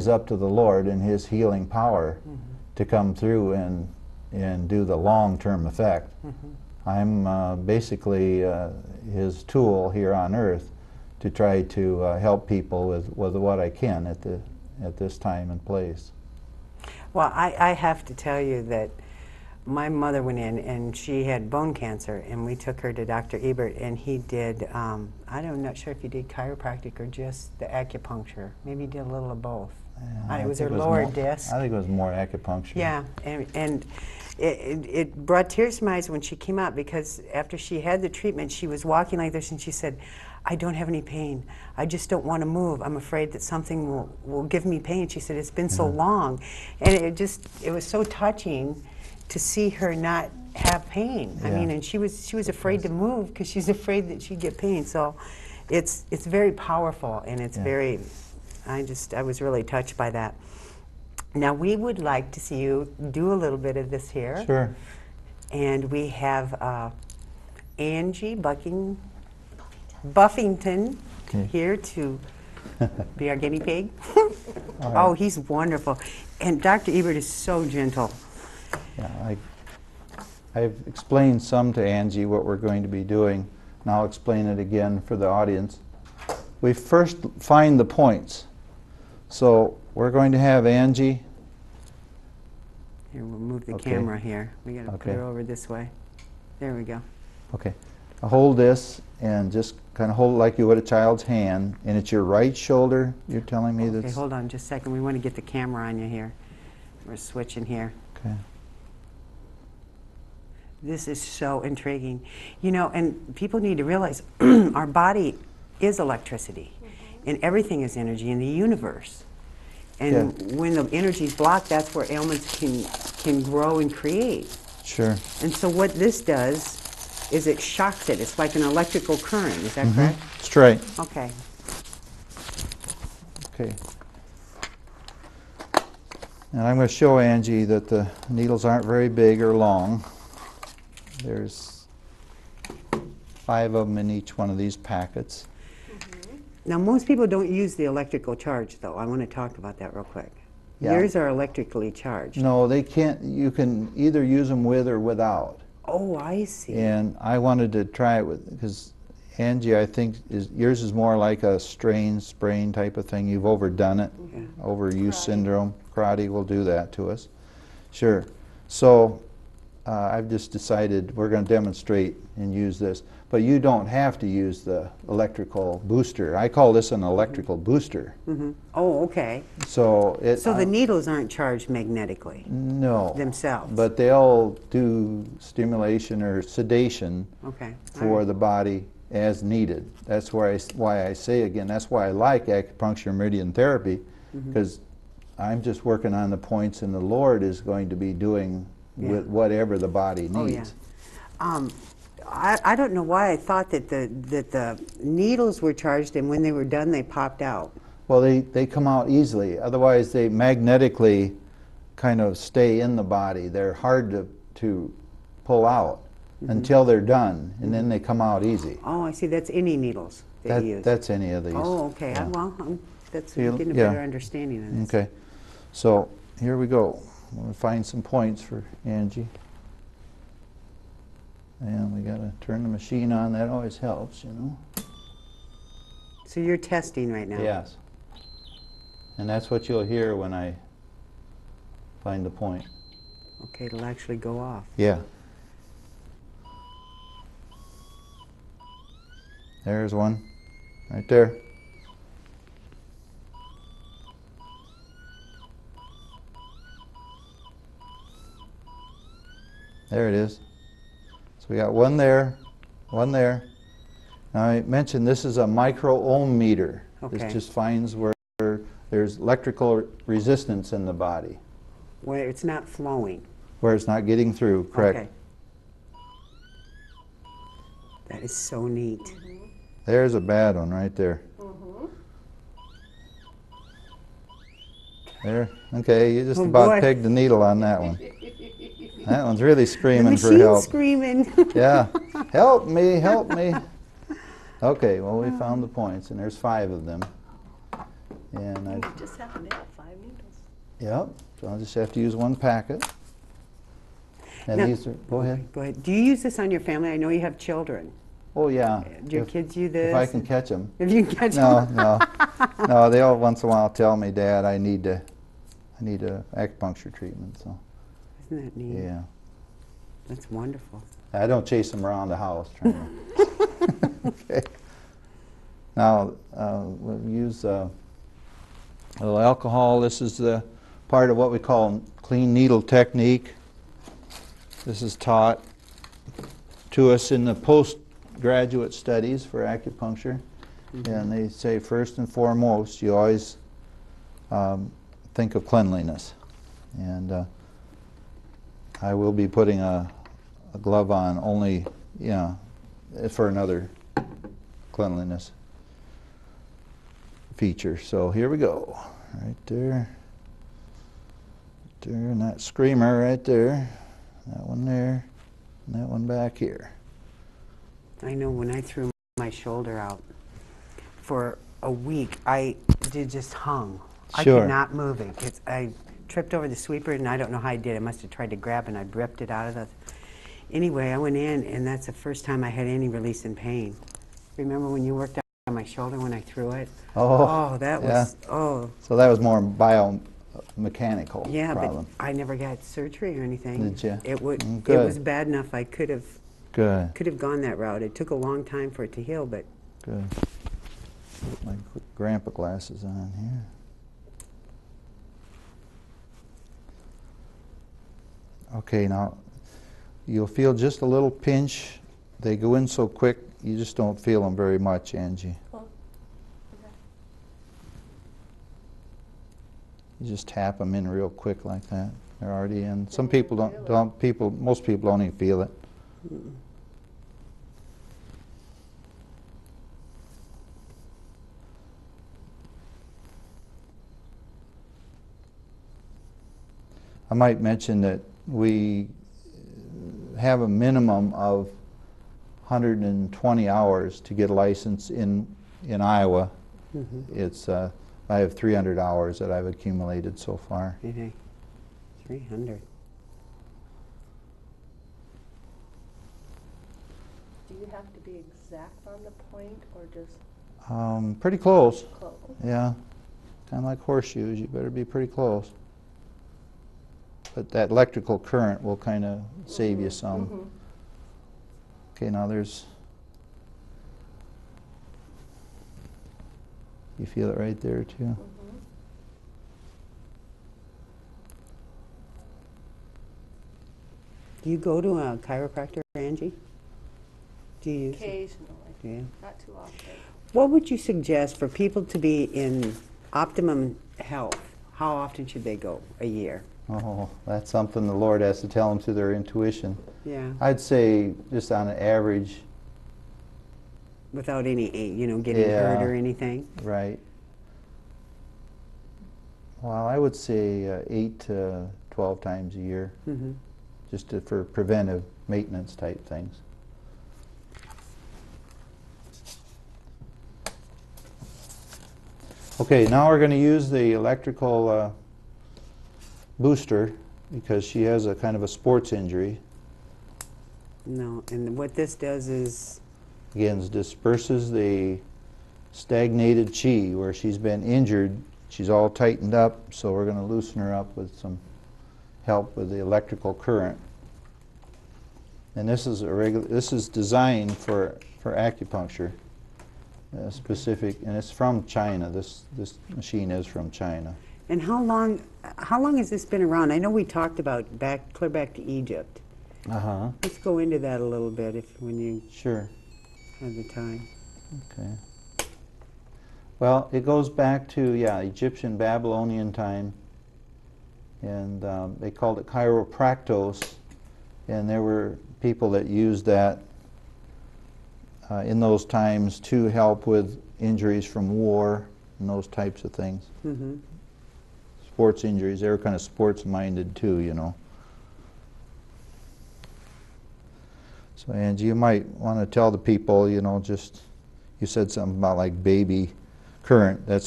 is up to the Lord and His healing power to come through and do the long-term effect. I'm basically His tool here on earth to try to help people with what I can at this time and place. Well, I have to tell you that my mother went in and she had bone cancer, and we took her to Dr. Ebert, and he did, I'm not sure if he did chiropractic or just the acupuncture. Maybe he did a little of both. It was her lower disc. I think it was more acupuncture. Yeah, and it brought tears to my eyes when she came out, because after she had the treatment, she was walking like this, and she said, I don't have any pain. I just don't want to move. I'm afraid that something will give me pain. She said, it's been so long. And it was so touching to see her not have pain. I mean, and she was afraid to move because she's afraid that she'd get pain. So it's very powerful, and it's very, I was really touched by that. Now we would like to see you do a little bit of this here. Sure. And we have Angie Buffington here to be our guinea pig. Right. Oh, he's wonderful. And Dr. Ebert is so gentle. Yeah, I've explained some to Angie what we're going to be doing, and I'll explain it again for the audience. We first find the points. So we're going to have Angie. Here, we'll move the camera here. We got to put her over this way. There we go. Okay. Hold this and just kind of hold it like you would a child's hand, and it's your right shoulder. You're telling me that's... Okay, hold on just a second. We want to get the camera on you here. We're switching here. Okay. This is so intriguing. You know, and people need to realize our body is electricity, and everything is energy in the universe. And when the energy is blocked, that's where ailments can grow and create. Sure. And so what this does is it shocks it. It's like an electrical current. Is that correct? Straight. Okay. Okay. And I'm going to show Angie that the needles aren't very big or long. There's 5 of them in each one of these packets. Now, most people don't use the electrical charge, though. I want to talk about that real quick. Yeah. Yours are electrically charged. No, they can't. You can either use them with or without. Oh, I see. And I wanted to try it with, because Angie, I think yours is more like a sprain type of thing. You've overdone it. Overuse syndrome. Karate will do that to us. Sure. So I've just decided we're going to demonstrate and use this. But you don't have to use the electrical booster. I call this an electrical booster. Oh, okay. So the needles aren't charged magnetically? No. Themselves? But they'll do stimulation or sedation for the body as needed. That's why I say again, that's why I like acupuncture meridian therapy, because I'm just working on the points, and the Lord is going to be doing with whatever the body needs. I don't know why I thought that the needles were charged, and when they were done, they popped out. Well, they come out easily. Otherwise, they magnetically kind of stay in the body. They're hard to pull out until they're done, and then they come out easy. Oh, I see. That's any needles that you use. That's any of these. Oh, okay. Yeah. Well, that's getting a better understanding of this. Okay. So here we go. I'm going to find some points for Angie. And we got to turn the machine on. That always helps, you know. So you're testing right now? Yes. And that's what you'll hear when I find the point. Okay, it'll actually go off. Yeah. There's one. Right there. There it is. So we got one there, one there. Now I mentioned this is a micro-ohm meter. Okay. This just finds where there's electrical resistance in the body. Where it's not flowing. Where it's not getting through, correct. Okay. That is so neat. There's a bad one right there. There, okay, you just about pegged the needle on that one. That one's really screaming for help. Screaming. Yeah, help me, help me. Okay, well we found the points, and there's 5 of them. And You just happen to have 5 needles. Yep, so I'll just have to use one packet. And Now- these are, go ahead. Go ahead. Do you use this on your family? I know you have children. Oh, yeah. Do your If- kids use this? If I can catch them. If you can catch No, them. no. No, they all once in a while tell me, Dad, I need a acupuncture treatment, so, Isn't that neat? yeah. That's wonderful. I don't chase them around the house trying to. Okay. Now, we'll use a little alcohol. This is the part of what we call clean needle technique. This is taught to us in the postgraduate studies for acupuncture. And they say first and foremost, you always think of cleanliness. And I will be putting a glove on only, for another cleanliness feature. So here we go. Right there. Right there, and that screamer right there. That one there. And that one back here. I know when I threw my shoulder out for a week, I just hung. I Sure. could not move it. I tripped over the sweeper, and I don't know how I did. I must have tried to grab it, and I ripped it out of the... Anyway, I went in, and that's the first time I had any release in pain. Remember when you worked on my shoulder when I threw it? Oh, that yeah. was... Oh, So that was more biomechanical yeah, problem. but I never got surgery or anything. Did ya? It Mm, it good. was bad enough I could have Good, gone that route. It took a long time for it to heal, but good. Put my grandpa glasses on here. Okay, now you'll feel just a little pinch. They go in so quick, you just don't feel them very much, Angie. Oh, okay. You just tap them in real quick like that. They're already in. Some people most people don't even feel it. I might mention that we have a minimum of 120 hours to get a license in Iowa. It's I have 300 hours that I've accumulated so far. 300. Do you have to be exact on the point or just Pretty close. close? Yeah, kind of like horseshoes. You better be pretty close. But that electrical current will kind of save you some. Mhm. Okay, now there's. You feel it right there too. Mhm. Do you go to a chiropractor, Angie? Do you? Occasionally, Do you? not too often. What would you suggest for people to be in optimum health? How often should they go? A year? Oh, that's something the Lord has to tell them through their intuition. Yeah. I'd say just on an average, Without any, getting hurt Yeah. or anything? right. Well, I would say 8 to 12 times a year, Mm-hmm. just for preventive maintenance type things. Okay, now we're going to use the electrical booster because she has a kind of a sports injury. No, and what this does is, Again, it disperses the stagnated chi where she's been injured. She's all tightened up, so we're going to loosen her up with some help with the electrical current. And this is this is designed for acupuncture, specific, and it's from China. This machine is from China. and how long has this been around? I know we talked about clear back to Egypt. Uh-huh. Let's go into that a little bit when you Sure. have the time. Okay. Well, it goes back to, Egyptian, Babylonian time, and they called it chiropractos, and there were people that used that in those times to help with injuries from war and those types of things. Mm-hmm. Sports injuries, they were kind of sports-minded too, So Angie, you might want to tell the people, you said something about like baby current. That's